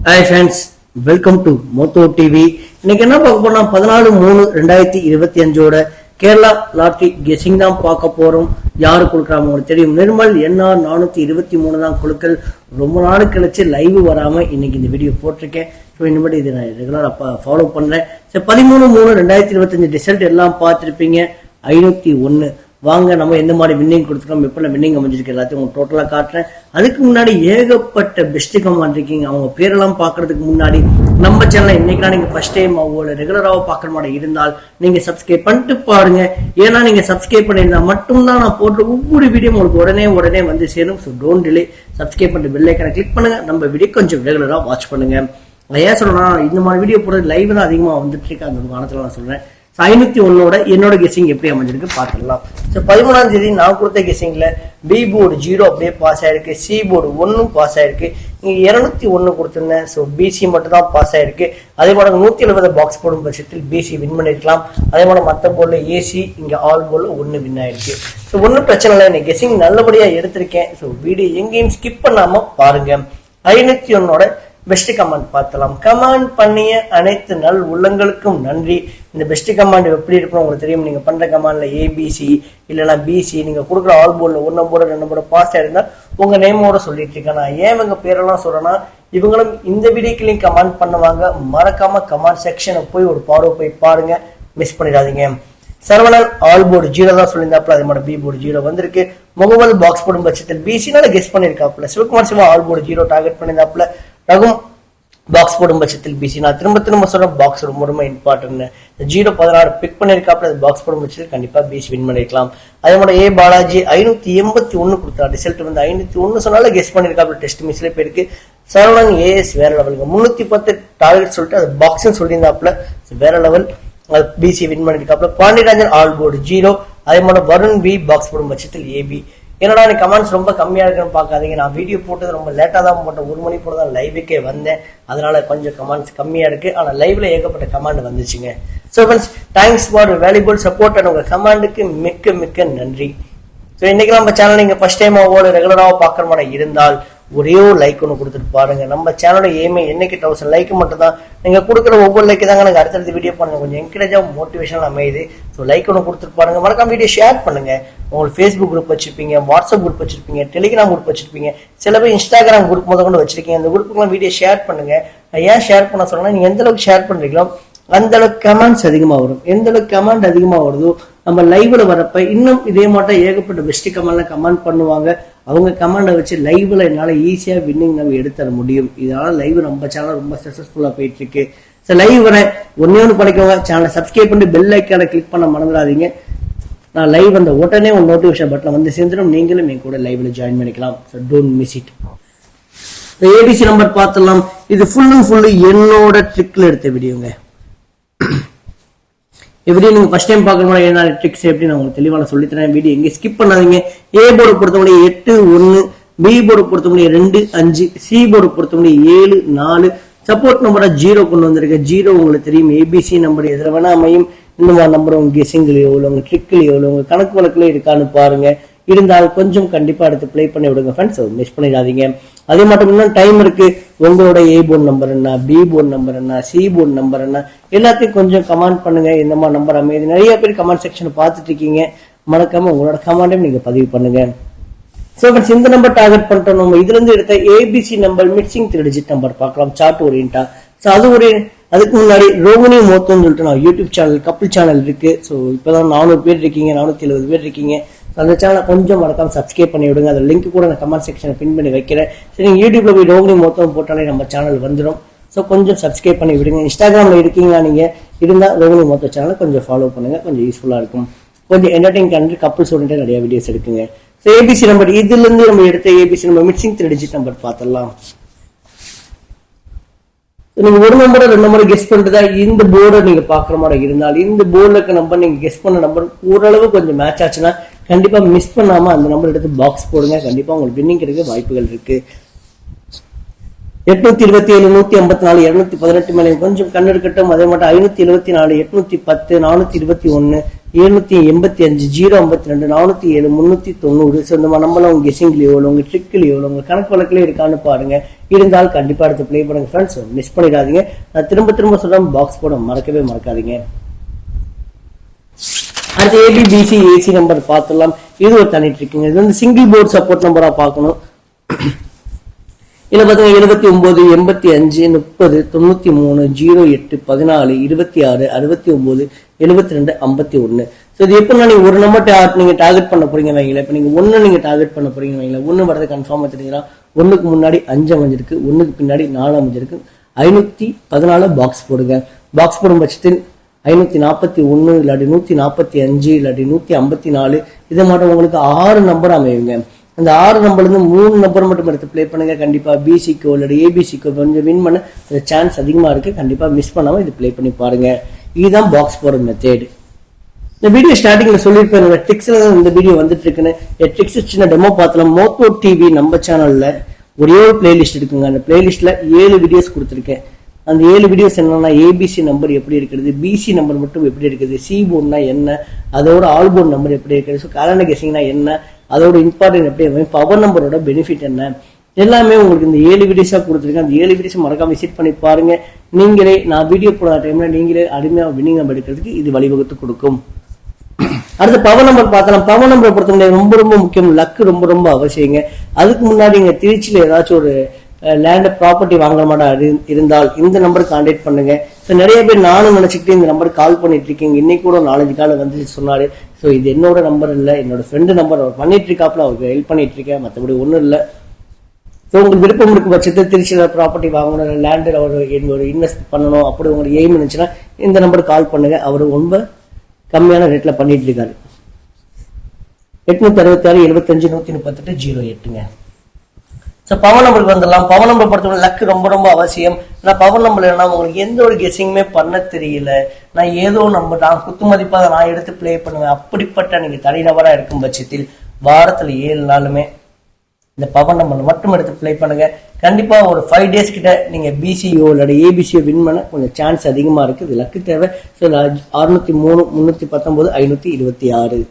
Hi friends, welcome to Moto TV. இன்னைக்கு என்ன பார்க்க போறோம்னா 14/3/2025 கேரளா லாட்டரி கெஸிங் தான் பார்க்க போறோம். யாரு கொடுக்குறாங்க உங்களுக்கு தெரியும். நிர்மல் NR 423 தான் குழுக்கள். ரொம்ப நாள் கழிச்சு லைவ் வராம இன்னைக்கு இந்த வீடியோ போட்டிருக்கேன். இனிமேல் இதை நான் ரெகுலரா ஃபாலோ பண்றேன். 13/3/2025 ரிசல்ட் எல்லாம் பார்த்துருப்பீங்க. 501. வாங்க நம்ம எந்த மாதிரி வின்னிங் கொடுத்துருக்கோம், எப்படி வின்னிங் அமைஞ்சிருக்கு எல்லாத்தையும் டோட்டலா காட்டுறேன். அதுக்கு முன்னாடி ஏகப்பட்ட பெஸ்ட் கமெண்ட் இருக்கீங்க. அவங்க பேரெல்லாம் பாக்குறதுக்கு முன்னாடி நம்ம சேனல் இன்னைக்கு நீங்க ஃபர்ஸ்ட் டைம் அவ்வளோ ரெகுலராக பாக்குற மாதிரி இருந்தால் நீங்க சப்ஸ்கிரைப் பண்ணிட்டு பாருங்க. ஏன்னா நீங்க சப்ஸ்கிரைப் பண்ணியிருந்தா மட்டும்தான் நான் போட்டு ஒவ்வொரு வீடியோ உங்களுக்கு உடனே வந்து சேரும். ஸோ டோன்ட் டிலே, சப்ஸ்கிரைப் பண்ணிட்டு பெல் ஐக்கானை கிளிக் பண்ணுங்க. நம்ம வீடியோ கொஞ்சம் ரெகுலரா வாட்ச் பண்ணுங்க. ஏன் சொல்றேன்னா இந்த மாதிரி வீடியோ போடுறது லைவ் தான் அதிகமாக வந்துட்டு இருக்கு. அந்த காலத்துல நான் சொல்றேன். 501 என்னோட கெஸிங் எப்படி அமைஞ்சிருக்கு பார்த்துடலாம். 13ஆம் தேதி நான் கொடுத்த கெஸிங்ல பி போர்டு 0 அப்படியே பாஸ் ஆயிருக்கு, சி போர்டு 1 பாஸ் ஆயிருக்கு, இங்க 201 கொடுத்திருந்தேன். ஸோ பிசி மட்டும் தான் பாஸ் ஆயிருக்கு. அதே மாதிரி 170 பாக்ஸ் போடும் பட்சத்தில் பிசி வின் பண்ணிருக்கலாம். அதே மாதிரி மற்ற போர்டுல ஏசி, இங்க ஆல் போர்டுல 1 வின் ஆயிருக்கு. ஸோ ஒன்றும் பிரச்சனை இல்லை, எனக்கு கெஸிங் நல்லபடியா எடுத்திருக்கேன். ஸோ வீடியோ எங்கேயும் ஸ்கிப் பண்ணாம பாருங்க. 501 பெஸ்ட் கமெண்ட் பார்த்தலாம். கமெண்ட் பண்ணிய அனைத்து நல் உள்ளங்களுக்கும் நன்றி. இந்த பெஸ்ட் கமெண்ட் எப்படி இருக்கணும் உங்களுக்கு தெரியும். நீங்க பண்ற கமெண்ட்ல ஏபிசி இல்லைன்னா பிசி, நீங்க கொடுக்குற ஆல் போர்டுல 1 போர்டு 2 போர்டு பாஸ் ஆயிருந்தா உங்க நேமோட சொல்லிட்டு இருக்கேன். நான் ஏன் இவங்க பேரெல்லாம் சொல்றேன்னா, இவங்களும் இந்த வீடியோக்குலையும் கமெண்ட் பண்ணுவாங்க. மறக்காம கமெண்ட் செக்ஷனை போய் ஒரு பார்வை போய் பாருங்க, மிஸ் பண்ணிடாதீங்க. சரவணன் ஆல் போர்டு 0 தான் சொல்லியிருந்தாப்புல, அதே மாதிரி பி போர்டு 0 வந்திருக்கு. முகமது பாக்ஸ் போடும் பட்சத்தில் பிசினால கெஸ் பண்ணிருக்காப்புல. Sivakumar Siva all board 0 target பண்ணியிருந்தாப்புல. ரகும் பாக்ஸ் போடும் பட்சத்தில் பிசி. நான் திரும்ப சொல்றேன், பாக்ஸ் ரொம்ப இம்பார்ட்டன்ட். 0-16 பிக் பண்ணிருக்காப்புல, பாக்ஸ் போடும் பட்சத்தில் கண்டிப்பா பிசி வின் பண்ணிருக்கலாம். அதே மாதிரி ஏ பாலாஜி 581 கொடுத்தாரு. ரிசல்ட் வந்து 501 சொன்னால கெஸ் பண்ணிருக்காப்புல. டெஸ்ட் மிஸ்ல போயிருக்கு. சரவணன் ஏஎஸ் வேற லெவலுக்கு 310 டார்கெட் சொல்லிட்டு அது பாக்ஸ் சொல்லியிருந்தாப்புல, வேற லெவல். பிசி வின் பண்ணிருக்காப்புல. Pandiarajan all board 0. அதே மாதிரி வருண் பி பாக்ஸ் போடும் பட்சத்தில் ஏபி. என்னடா நீ கமெண்ட்ஸ் ரொம்ப கம்மியா இருக்குன்னு பாக்காதீங்க. நான் வீடியோ போட்டது ரொம்ப லேட்டா தான் போட்டேன். 1 மணி போல தான் லைவுக்கே வந்தேன். அதனால கொஞ்சம் கமெண்ட்ஸ் கம்மியா இருக்கு. ஆனா லைவ்ல ஏகப்பட்ட கமெண்ட் வந்துச்சுங்க. So friends, thanks for valuable support and உங்க கமெண்டுக்கு மிக்க நன்றி. ஸோ இன்னைக்கு நம்ம சேனல் நீங்க ஃபர்ஸ்ட் டைம் ரெகுலராக பாக்குற மாதிரி இருந்தால் ஒரே ஒரு லைக் ஒன்று கொடுத்துட்டு பாருங்க. நம்ம சேனலோட எய்மே என்னைக்கு 1000 லைக் மட்டும் தான். நீங்க கொடுக்குற ஒவ்வொரு லைக் தாங்க எனக்கு அடுத்தடுத்த வீடியோ பண்ணுங்க, கொஞ்சம் என்கரேஜா மோட்டிவேஷன் அமையுது. ஸோ லைக் ஒன்று கொடுத்துட்டு பாருங்க. மறக்காம வீடியோ ஷேர் பண்ணுங்க. உங்களுக்கு ஃபேஸ்புக் குரூப் வச்சிருப்பீங்க, வாட்ஸ்அப் குரூப் வச்சிருப்பீங்க, டெலிகிராம் குரூப் வச்சிருப்பீங்க, சில பேர் இன்ஸ்டாகிராம் குரூப் கொண்டு வச்சிருக்கீங்க. அந்த குரூப்புக்குலாம் வீடியோ ஷேர் பண்ணுங்க. ஏன் ஷேர் பண்ண சொல்றேன்னா, நீங்க எந்த அளவுக்கு ஷேர் பண்றீங்களோ அந்த அளவுக்கு கமெண்ட்ஸ் அதிகமா வரும். எந்த அளவுக்கு கமெண்ட் அதிகமா வருதோ நம்ம லைவ்ல வரப்ப இன்னும் இதே மாட்டம் ஏகப்பட்ட பெஸ்ட் கமெண்ட்ல கமெண்ட் பண்ணுவாங்க. அவங்க கமெண்டை வச்சு லைவ்ல என்னால ஈஸியா வின்னிங் நம்ம எடுத்துட முடியும். இதனால லைவ் நம்ம சேனல் ரொம்ப சக்சஸ்ஃபுல்லா போயிட்டு இருக்கு. லைவ் வரேன், ஒன்னு படிக்கவங்க சேனலை சப்ஸ்கிரைப் பண்ணி பெல் ஐக்கான கிளிக் பண்ண மறந்துடாதீங்க. நான் லைவ் வந்த உடனே ஒரு நோட்டிபிகேஷன் பட்டன் வந்து சேர்ந்துடும். நீங்களும் என் கூட லைவ்ல ஜாயின் பண்ணிக்கலாம். So don't miss it. ABC number பார்த்துடலாம். இது ஃபுல் அண்ட் ஃபுல்லு என்னோட ட்ரிக்ல எடுத்த வீடியோங்க. எப்படி நீங்க ஃபர்ஸ்ட் டைம் பார்க்குற மாதிரி என்ன ட்ரிக்ஸ் எப்படி நான் உங்களுக்கு தெளிவான சொல்லித்தரேன். வீடியோ எங்கே ஸ்கிப் பண்ணாதீங்க. ஏ போர்டு பொறுத்தவரை 8-1, பி போர்டு பொறுத்தவரை 2-5, சி போர்டு பொறுத்தவரை 7-4. சப்போர்ட் நம்பரா 0 கொண்டு வந்திருக்கு. 0 உங்களுக்கு தெரியும். ஏபிசி நம்பர் எதில் வேணா அமையும். இந்த மாதிரி நம்பர் உங்க கெஸிங்லயோ உங்க ட்ரிக்லயோ உங்க கணக்கு வழக்குலயோ இருக்கான்னு பாருங்க. இருந்தால் கொஞ்சம் கண்டிப்பா எடுத்து பிளே பண்ணி விடுங்க ஃப்ரெண்ட்ஸ், மிஸ் பண்ணிடாதீங்க. அதே மட்டும் இன்னும் டைம் இருக்கு. உங்களோட ஏ போர்டு நம்பர் என்ன, பி போர்டு நம்பர் என்ன, சி போர்டு நம்பர் என்ன, எல்லாத்தையும் கொஞ்சம் கமெண்ட் பண்ணுங்க. இந்த மாதிரி நம்பர் அமையுது. நிறைய பேர் கமெண்ட் செக்ஷன் பார்த்துட்டு இருக்கீங்க. மறக்காம உங்களோட கமெண்டையும் நீங்க பதிவு பண்ணுங்க. ஸோ ஃப்ரெண்ட்ஸ், இந்த நம்பர் டார்கெட் பண்ணிட்டோம். நம்ம இதுல இருந்து எடுத்த ABC number mixing 3 digit number பார்க்கலாம். சார்ட் ஓரியன்டா. ஸோ அதுக்கு முன்னாடி ரோகிணி மோத்தோன்னு சொல்லிட்டு நான் யூடியூப் சேனல் கப்பிள் சேனல் இருக்கு. ஸோ இப்பதான் 400 பேர் இருக்கீங்க, 470 பேர் இருக்கீங்க. அந்த சேனலை கொஞ்சம் மறக்காம சப்ஸ்கிரைப் பண்ணி விடுங்க. அந்த லிங்க் கூட நான் கமெண்ட் செக்ஷனை பின் பண்ணி வைக்கிறேன். சரி, நீங்க யூடியூப்ல போய் ரோகிணி மொத்தம் போட்டாலே நம்ம சேனல் வந்துடும். ஸோ கொஞ்சம் சப்ஸ்கிரைப் பண்ணி விடுங்க. இன்ஸ்டாகிராம்ல இருக்கீங்களா நீங்க இருந்தா ரோகிணி மொத்த சேனலை கொஞ்சம் ஃபாலோ பண்ணுங்க. கொஞ்சம் யூஸ்ஃபுல்லா இருக்கும். கொஞ்சம் என்டர்டைன் கண்ட்ரி கப்பிள்ஸ் ஓரியன்டா நிறைய வீடியோஸ் எடுக்குங்க. ஸோ ஏபிசி நம்பர் இதுல இருந்து நம்ம எடுத்த ABC number mixing 3 digit number பார்த்துடலாம். நீங்க ஒரு நம்பர் 2 நம்பர் கெஸ் பண்றதா இந்த போர்டை நீங்க பாக்குற மாதிரி இருந்தால் இந்த போர்டுல இருக்க நம்பர் நீங்க கெஸ் பண்ண நம்பர் ஓரளவு கொஞ்சம் மேட்ச் ஆச்சுன்னா கண்டிப்பா மிஸ் பண்ணாம அந்த நம்பர் எடுத்து பாக்ஸ் போடுங்க. கண்டிப்பா உங்களுக்கு வின்னிங் கிடைக்க வாய்ப்புகள் இருக்கு. 827, 154, 218 மேலே கொஞ்சம் கண்ணெடுக்கட்டும். அதே மட்டும் 574, 810, 421, 785 052 407 390. ஸோ இந்த நம்பர்ல உங்க கெஸிங்லயோ உங்க ட்ரிக்லயோ உங்க கணக்கு வழக்கிலயோ இருக்கான்னு பாருங்க. இருந்தால் கண்டிப்பா எடுத்து ப்ளே பண்ணுங்க ஃப்ரெண்ட்ஸ், மிஸ் பண்ணிடாதீங்க. நான் திரும்ப சொல்றேன், பாக்ஸ் போட மறக்கவே மறக்காதீங்க. அடுத்து ஏபிபிசி ஏசி நம்பர் பார்த்துடலாம். இது ஒரு தனி ட்ரிக்குங்க. இது வந்து சிங்கிள் போர்ட் சப்போர்ட் நம்பரா பார்க்கணும். இதுல பாத்தீங்கன்னா 79 85 30 93 08 14 26 69 72 51. ஸோ இது எப்படின்னா நீங்க ஒரு நம்பர் நீங்க டார்கெட் பண்ண போறீங்க வைங்களா. இப்ப நீங்க ஒன்னு நீங்க டார்கெட் பண்ண போறீங்க வைங்களா. ஒன்னு வரது கன்ஃபார்மா தெரியுங்களா. ஒன்னுக்கு முன்னாடி 5 அமைஞ்சிருக்கு, ஒன்னுக்கு பின்னாடி 4 அமைஞ்சிருக்கு. 514 பாக்ஸ் போடுங்க. பாக்ஸ் போடும் பட்சத்தில் 541 இல்லாட்டி 145 இல்லாட்டி 154 இதை மட்டும் உங்களுக்கு 6 நம்பர் அமையுங்க. அந்த 6 நம்பர்ல இருந்து 3 நம்பர் மட்டும் எடுத்து ப்ளே பண்ணுங்க. கண்டிப்பா பிசிக்கோ இல்லாட்டி ஏபிசிக்கோ கொஞ்சம் வின் பண்ண சான்ஸ் அதிகமா இருக்கு. கண்டிப்பா மிஸ் பண்ணாம இது ப்ளே பண்ணி பாருங்க. இதுதான் பாக்ஸ் போற மெத்தட். இந்த வீடியோ ஸ்டார்டிங்ல சொல்லிருப்பேன், ட்ரிக்ஸ்ல தான் இந்த வீடியோ வந்துட்டு இருக்குன்னு. ட்ரிக்ஸ் சின்ன டெமோ பார்த்தலாம். மோட்டோ டிவி நம்ம சேனல்ல ஒரே ஒரு பிளேலிஸ்ட் இருக்குங்க. அந்த பிளேலிஸ்ட்ல 7 வீடியோஸ் கொடுத்துருக்கேன். அந்த 7 வீடியோஸ் என்னன்னா, ஏபிசி நம்பர் எப்படி இருக்கிறது, பிசி நம்பர் மட்டும் எப்படி இருக்குது, சி போர்டுனா என்ன, அதோட ஆல் போர்டு நம்பர் எப்படி இருக்குது, ஸோ கேலண்டர் கெஸிங்னா என்ன, அதோட இம்பார்ட்டன்ட் எப்படி, பவர் நம்பரோட பெனிஃபிட் என்ன, எல்லாமே உங்களுக்கு இந்த 7 வீடியோஸா கொடுத்துருக்கேன். அந்த 7 வீடியோஸ் மறக்காம விசிட் பண்ணி பாருங்க. நீங்களே நான் வீடியோ போடுற டைம்ல நீங்களே அருமையா வின்னிங் நம்பர் எடுக்கிறதுக்கு இது வழிவகுத்து கொடுக்கும். அடுத்து பவர் நம்பர் பார்த்தலாம். பவர் நம்பரை பொறுத்தவரை ரொம்ப முக்கியம். லக்கு ரொம்ப அவசியங்க. அதுக்கு முன்னாடி இங்க திருச்சியில ஏதாச்சும் ஒரு லேண்ட் ப்ராப்பர்ட்டி வாங்குற மாதிரி இருந்தால் இந்த நம்பருக்கு கான்டாக்ட் பண்ணுங்க. ஸோ நிறைய பேர் நானும் நினைச்சுக்கிட்டு இந்த நம்பருக்கு கால் பண்ணிட்டு இருக்கீங்க. இன்னைக்கு கூட 4-5 கால் வந்து சொன்னாரு. ஸோ இது என்னோட நம்பர் இல்லை, என்னோட ஃப்ரெண்டு நம்பர். அவர் பண்ணிட்டு இருக்காப்புல, அவருக்கு ஹெல்ப் பண்ணிட்டு இருக்கேன், மற்றபடி ஒன்றும் இல்லை. ஸோ உங்களுக்கு விருப்பம் இருக்கு பட்சத்தில் திருச்சியில் ப்ராப்பர்ட்டி வாங்கணும், லேண்டில் அவர் ஒரு இன்வெஸ்ட் பண்ணணும், அப்படி உங்களுக்கு எய்ம் இருந்துச்சுன்னா இந்த நம்பருக்கு கால் பண்ணுங்க. அவர் ரொம்ப கம்மியான ரேட்ல பண்ணிட்டு இருக்காரு. 866 75 138 08ங்க. ஸோ பவர் நம்பருக்கு வந்துடலாம். பவர் நம்பர் பொறுத்தவரை லக்கு ரொம்ப அவசியம். நான் பவர் நம்பர் இல்லைன்னா உங்களுக்கு எந்த ஒரு கெஸிங்குமே பண்ண தெரியல, நான் ஏதோ நம்பர் நான் குத்து மதிப்பாக நான் எடுத்து பிளே பண்ணுவேன், அப்படிப்பட்ட நீங்க தனிநபராக இருக்கும் பட்சத்தில் வாரத்துல 7 நாளுமே இந்த பவர் நம்பர் மட்டும் எடுத்து பிளே பண்ணுங்க. கண்டிப்பா ஒரு 5 டேஸ் கிட்ட நீங்க பிசிஓ இல்லாட்டி ஏபிசிஓ வின் பண்ண கொஞ்சம் சான்ஸ் அதிகமா இருக்கு. இது லக்கு தேவை. ஸோ 603 319 526.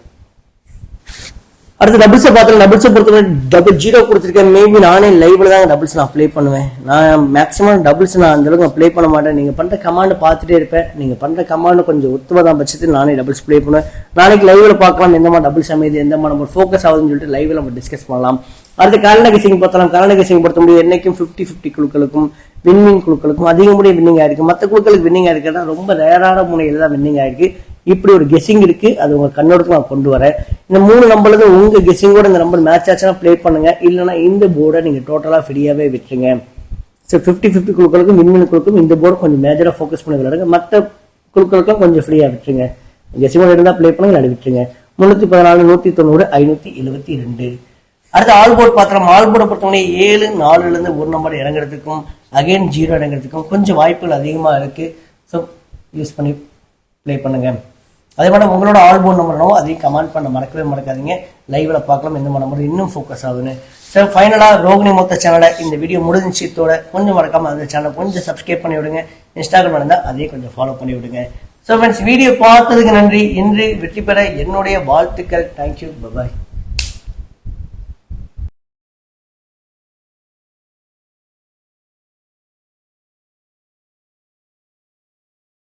அடுத்து டபுள்ஸை பார்த்தா டபுள்ஸை பொறுத்தவரை 00 கொடுத்துருக்கேன். மேபி நானே லைவ்ல தான் டபுள்ஸ் நான் ப்ளே பண்ணுவேன். நான் மேக்ஸிமம் டபுள்ஸ் நான் அந்த அளவுக்கு ப்ளே பண்ண மாட்டேன். நீங்க பண்ற கமாண்ட் பார்த்துட்டே இருப்பேன். நீங்க பண்ற கமாண்ட் கொஞ்சம் ஒத்துவதான் பட்சத்தில் நானே டபுள்ஸ் ப்ளே பண்ணுவேன். நாளைக்கு லைவ்ல பார்க்கலாம் எந்த மாதிரி டபுள்ஸ் அமைது, எந்த மாதிரி நம்ம ஃபோக்கஸ் ஆகுதுன்னு சொல்லிட்டு லைவ்ல நம்ம டிஸ்கஸ் பண்ணலாம். அடுத்து கேலண்டர் கெஸிங் பார்த்தலாம். கேலண்டர் கெஸிங் பொறுத்த முடியும் என்னைக்கும் 50-50 குழுக்களுக்கும் வின்னிங் குழுக்களுக்கும் அதிகமுடைய வின்னிங் ஆயிருக்கு. மற்ற குழுக்களுக்கு வின்னிங் ஆயிருக்குன்னா ரொம்ப ரேரான முனையில தான் வின்னிங் ஆயிருக்கு. இப்படி ஒரு கெஸிங் இருக்கு, அது உங்க கண்ணோடத்துக்கு நான் கொண்டு வரேன். இந்த 3 நம்பர்ல உங்க கெஸிங்கோட இந்த நம்பர் மேட்ச் ஆச்சுன்னா ப்ளே பண்ணுங்க, இல்லைன்னா இந்த போர்டை நீங்க டோட்டலா ஃப்ரீயாவே விட்டுருங்க. ஸோ 50-50 குழுக்களுக்கும் வின்வின் குழுக்கும் இந்த போர்டு கொஞ்சம் மேஜரா ஃபோக்கஸ் பண்ணி விளையாடுங்க. மற்ற குழுக்களுக்கும் கொஞ்சம் ஃப்ரீயா விட்டுருங்க. கெஸிங்கோட இருந்தா ப்ளே பண்ணுங்க, விளையாடி விட்டுருங்க. 314 190 572. அடுத்து ஆல் போர்ட் பாத்திரம். ஆல் போர்டை பொறுத்தவரை 7 4ல இருந்து ஒரு நம்பர் இறங்குறதுக்கும் அகைன் 0 இறங்குறதுக்கும் கொஞ்சம் வாய்ப்புகள் அதிகமா இருக்கு. ஸோ யூஸ் பண்ணி ப்ளே பண்ணுங்க. அதே மாதிரி உங்களோட ஆல் போர்ட் நம்பர்னோ அதையும் கமெண்ட் பண்ண மறக்கவே மறக்காதீங்க. லைவ்ல பார்க்கலாம் எந்த நம்பர் இன்னும் ஃபோக்கஸ் ஆகுதுன்னு. ஸோ ஃபைனலா ரோகிணி மொத்த சேனலை இந்த வீடியோ முடிஞ்சதோட கொஞ்சம் மறக்காம அந்த சேனலை கொஞ்சம் சப்ஸ்கிரைப் பண்ணி விடுங்க. இன்ஸ்டாகிராம் இருந்தா அதையும் கொஞ்சம் ஃபாலோ பண்ணி விடுங்க. ஸோ ஃப்ரெண்ட்ஸ், வீடியோ பார்த்ததுக்கு நன்றி. இன்று வெற்றி பெற என்னுடைய வாழ்த்துக்கள். தேங்க்யூ, பாய்.